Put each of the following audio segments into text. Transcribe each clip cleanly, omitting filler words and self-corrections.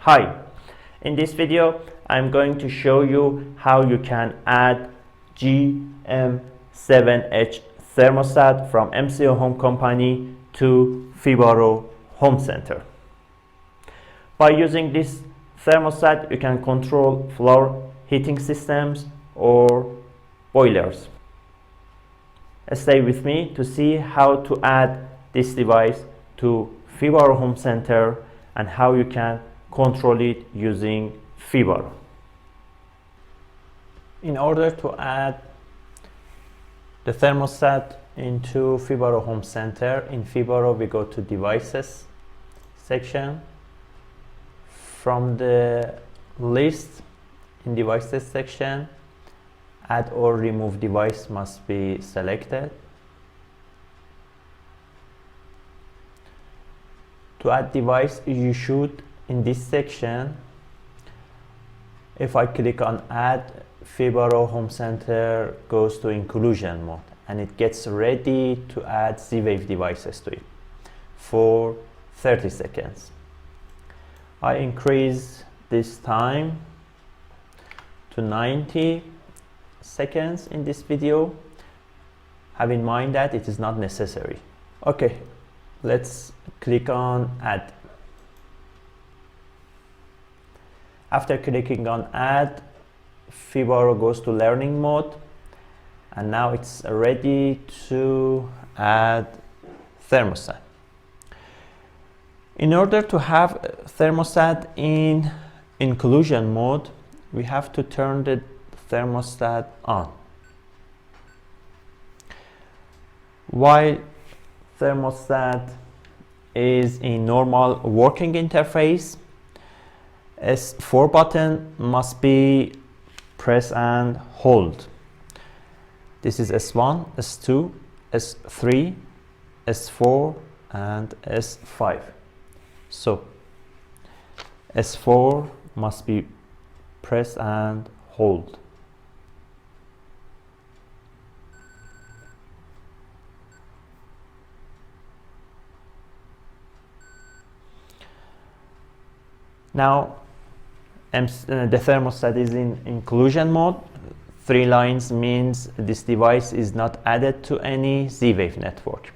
Hi, in this video I'm going to show you how you can add MH7 thermostat from MCOhome company to Fibaro home center. By using this thermostat you can control floor heating systems or boilers. Stay with me to see how to add this device to Fibaro home center and how you can control it using Fibaro. In order to add the thermostat into Fibaro home center, in Fibaro we go to devices section. From the list in devices section, add or remove device must be selected. To add device, you should, in this section, if I click on add, Fibaro home center goes to inclusion mode and it gets ready to add Z-Wave devices to it for 30 seconds. I increase this time to 90 seconds in this video. Have in mind that it is not necessary. Okay, let's click on add. After clicking on add, Fibaro goes to learning mode and now it's ready to add thermostat. In order to have thermostat in inclusion mode, we have to turn the thermostat on. While thermostat is in normal working interface, S4 button must be press and hold. This is S1, S2, S3, S4 and S5. So S4 must be press and hold. Now the thermostat is in inclusion mode. 3 lines means this device is not added to any Z-Wave network.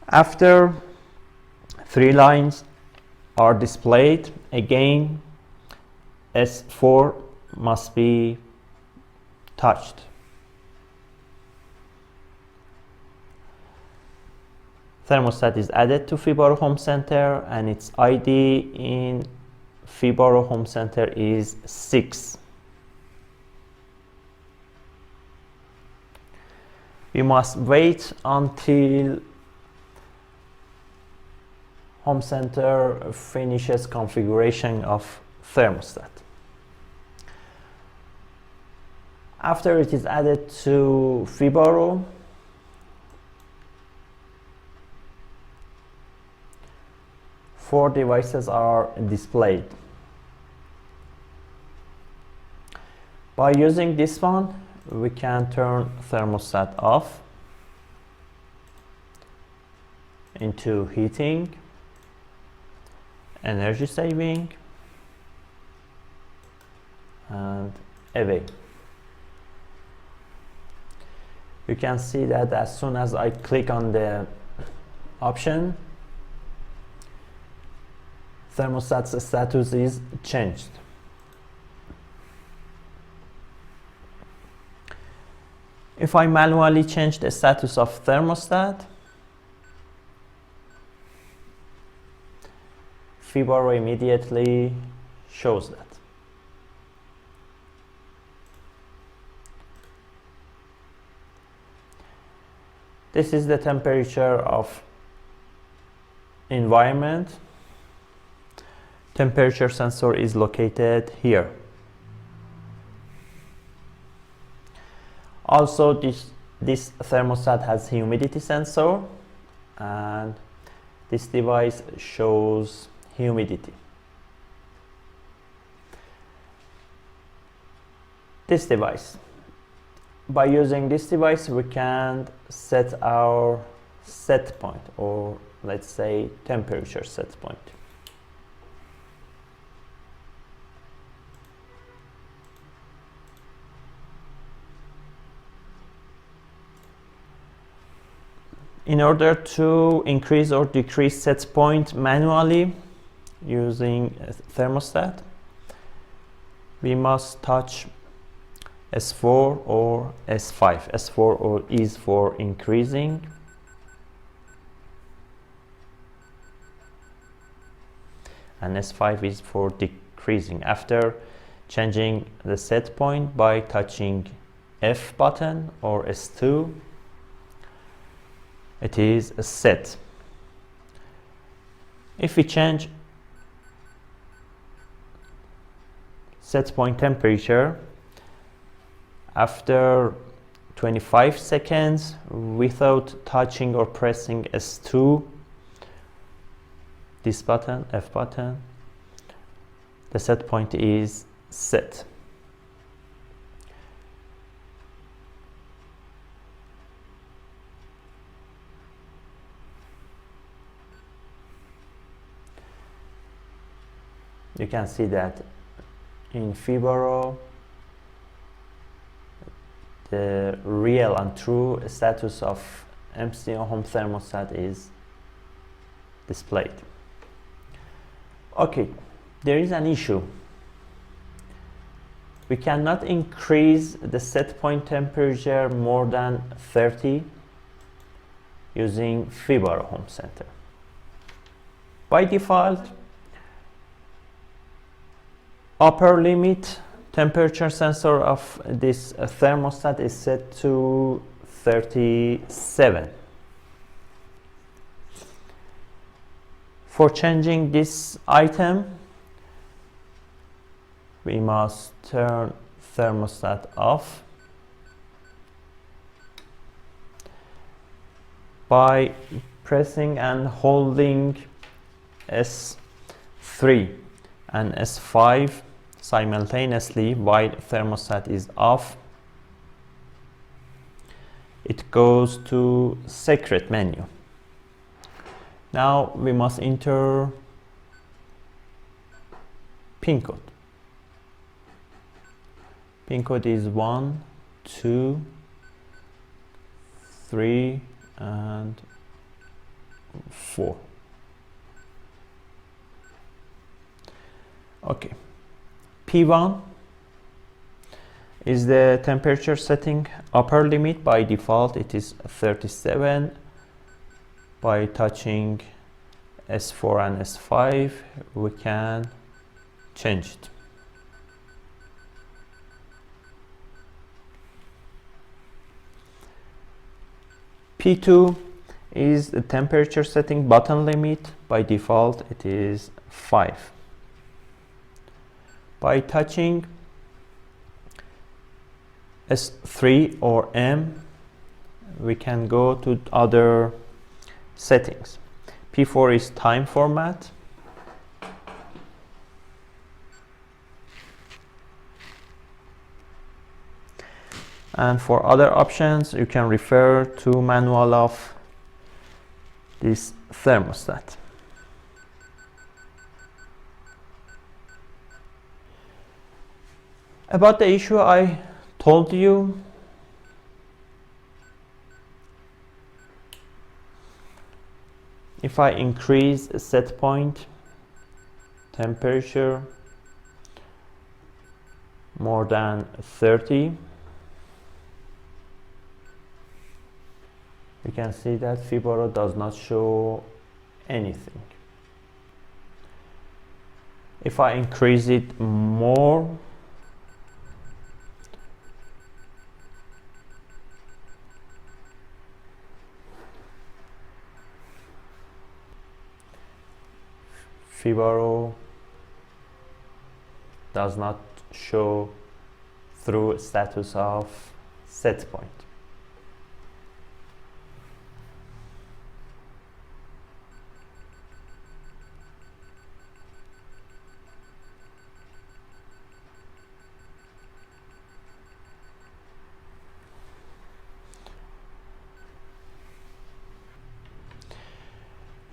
After 3 lines are displayed, again S4 must be touched. Thermostat is added to Fibaro home center and its ID in Fibaro home center is 6. We must wait until home center finishes configuration of thermostat. After it is added to Fibaro, four devices are displayed. By using this one, we can turn thermostat off into heating, energy saving, and away. You can see that as soon as I click on the option, thermostat's status is changed. If I manually change the status of thermostat, Fibaro immediately shows that. This is the temperature of environment. Temperature sensor is located here. Also, this thermostat has humidity sensor and this device shows humidity. This device. By using this device, we can set our set point, or let's say temperature set point. In order to increase or decrease set point manually using a thermostat, we must touch S4 or S5. S4 is for increasing, and S5 is for decreasing. After changing the set point by touching F button or S2, it is set. If we change set point temperature after 25 seconds without touching or pressing S2, this button, F button, the set point is set. You can see that in Fibaro, the real and true status of MCOhome thermostat is displayed. Okay, there is an issue. We cannot increase the set point temperature more than 30 using Fibaro Home Center. By default, upper limit temperature sensor of this thermostat is set to 37. For changing this item, we must turn thermostat off by pressing and holding S3 and S5 simultaneously while thermostat is off. It goes to secret menu. Now we must enter pin code. Pin code is 1, 2, 3, and 4. Okay. P1 is the temperature setting upper limit. By default it is 37. By touching S4 and S5 we can change it. P2 is the temperature setting button limit. By default it is 5. By touching S3 or M, we can go to other settings. P4 is time format. And for other options, you can refer to manual of this thermostat. About the issue I told you, if I increase set point temperature more than 30, you can see that Fibaro does not show anything. If I increase it more, Fibaro does not show through status of set point.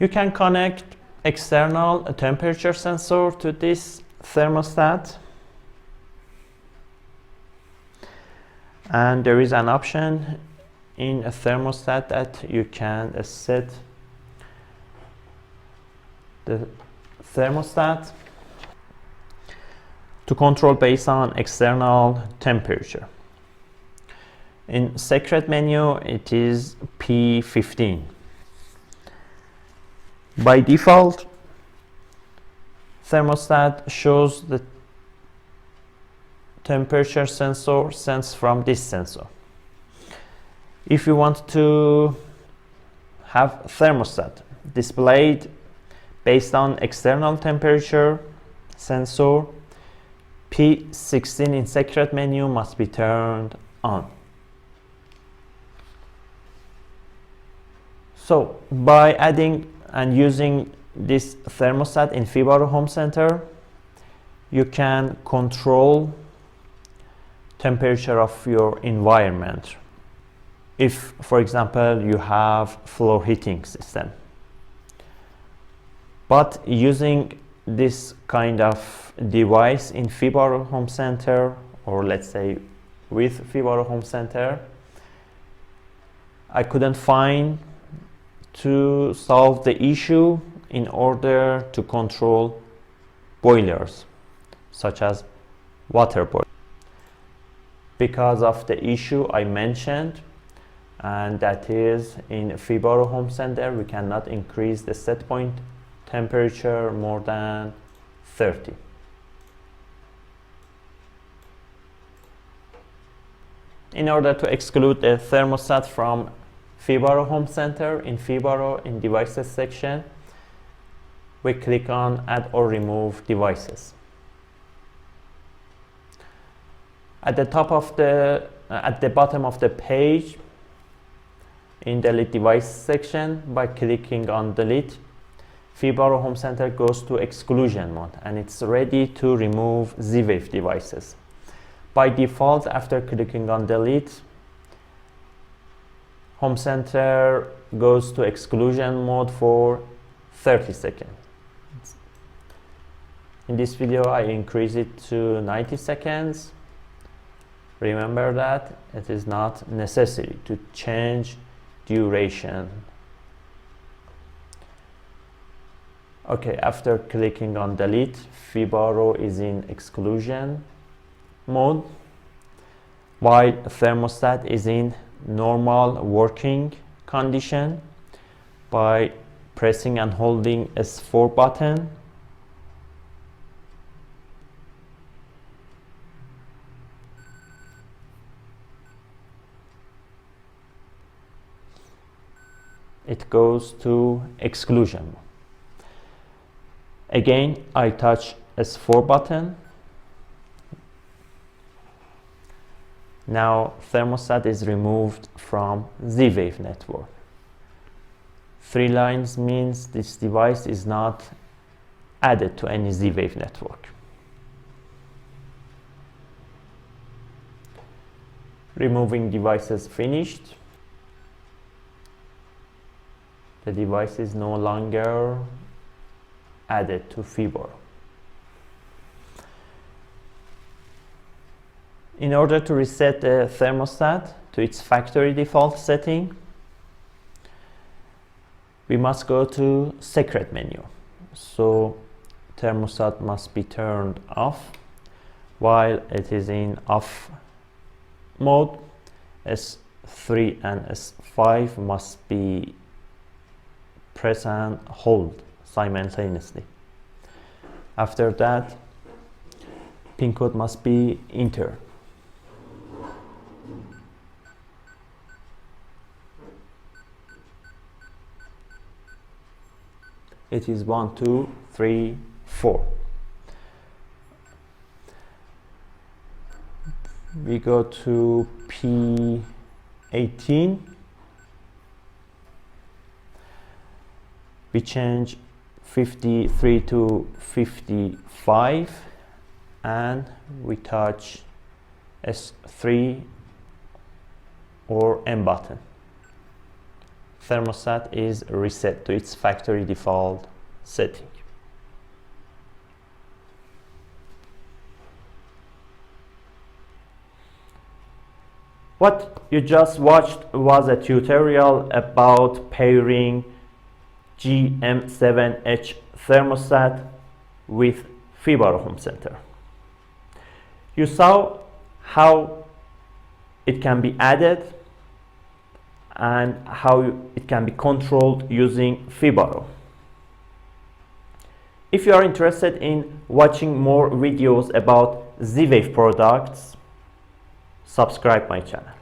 You can connect external temperature sensor to this thermostat, and there is an option in a thermostat that you can set the thermostat to control based on external temperature. In secret menu, it is P15. By default, thermostat shows the temperature sensor sensed from this sensor. If you want to have thermostat displayed based on external temperature sensor, P16 in secret menu must be turned on. So by adding and using this thermostat in Fibaro Home Center, you can control temperature of your environment. If, for example, you have floor heating system. But using this kind of device in Fibaro Home Center, or let's say with Fibaro Home Center, I couldn't find to solve the issue in order to control boilers, such as water boilers. Because of the issue I mentioned, and that is in Fibaro Home Center, we cannot increase the set point temperature more than 30. In order to exclude the thermostat from Fibaro Home Center, in Fibaro in Devices section, we click on Add or Remove Devices. At the bottom of the page, in Delete Device section, by clicking on Delete, Fibaro Home Center goes to exclusion mode and it's ready to remove Z-Wave devices. By default, after clicking on Delete, Home Center goes to exclusion mode for 30 seconds. In this video, I increase it to 90 seconds. Remember that it is not necessary to change duration. Okay, after clicking on delete, Fibaro is in exclusion mode, while thermostat is in normal working condition. By pressing and holding S4 button, it goes to exclusion. Again, I touch S4 button. Now thermostat is removed from Z-Wave network. 3 lines means this device is not added to any Z-Wave network. Removing devices finished. The device is no longer added to Fibaro. In order to reset the thermostat to its factory default setting, we must go to secret menu. So thermostat must be turned off. While it is in off mode, S3 and S5 must be press and hold simultaneously. After that, pin code must be entered. It is 1, 2, 3, 4. We go to P18. We change 53 to 55 and we touch S3 or M button. Thermostat is reset to its factory default setting. What you just watched was a tutorial about pairing MH7 thermostat with Fibaro Home Center. You saw how it can be added and how it can be controlled using Fibaro. If you are interested in watching more videos about Z-Wave products, subscribe my channel.